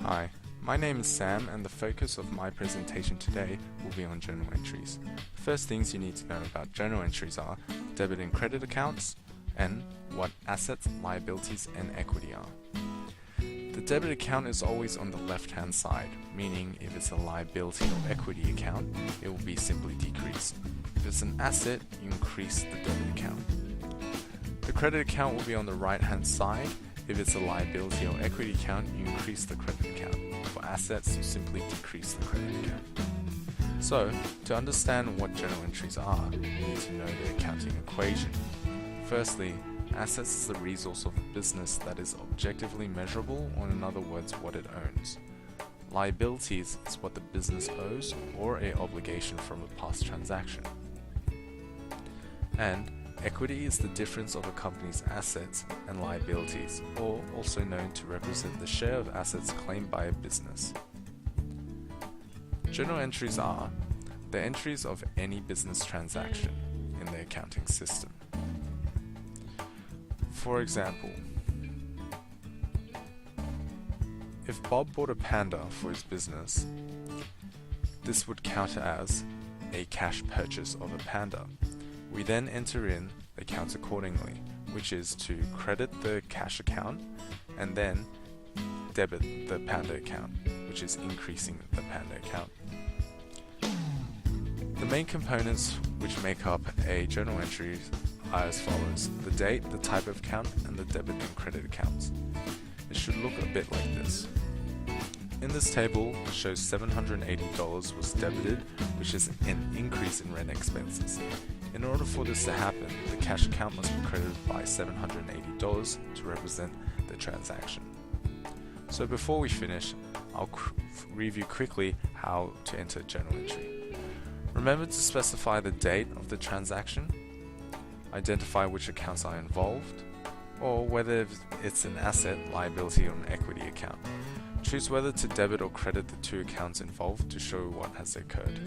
Hi, my name is Sam and the focus of my presentation today will be on journal entries. The first things you need to know about journal entries are debit and credit accounts and what assets, liabilities and equity are. The debit account is always on the left-hand side, meaning if it's a liability or equity account, it will be simply decreased. If it's an asset, you increase the debit account. The credit account will be on the right-hand side. If it's a liability or equity account, you increase the credit account. For assets, you simply decrease the credit account. So, to understand what journal entries are, you need to know the accounting equation. Firstly, assets is the resource of a business that is objectively measurable, or in other words, what it owns. Liabilities is what the business owes, or an obligation from a past transaction. And equity is the difference of a company's assets and liabilities, or also known to represent the share of assets claimed by a business. Journal entries are the entries of any business transaction in the accounting system. For example, if Bob bought a panda for his business, this would count as a cash purchase of a panda. We then enter in the accounts accordingly, which is to credit the cash account and then debit the panda account, which is increasing the panda account. The main components which make up a journal entry are as follows: the date, the type of account, and the debit and credit accounts. It should look a bit like this. In this table, it shows $780 was debited, which is an increase in rent expenses. In order for this to happen, the cash account must be credited by $780 to represent the transaction. So before we finish, I'll review quickly how to enter a journal entry. Remember to specify the date of the transaction, identify which accounts are involved, or whether it's an asset, liability, or an equity account. Choose whether to debit or credit the two accounts involved to show what has occurred.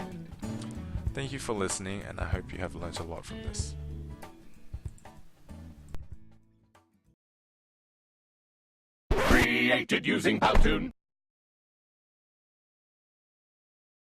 Thank you for listening, and I hope you have learnt a lot from this. Created using Powtoon.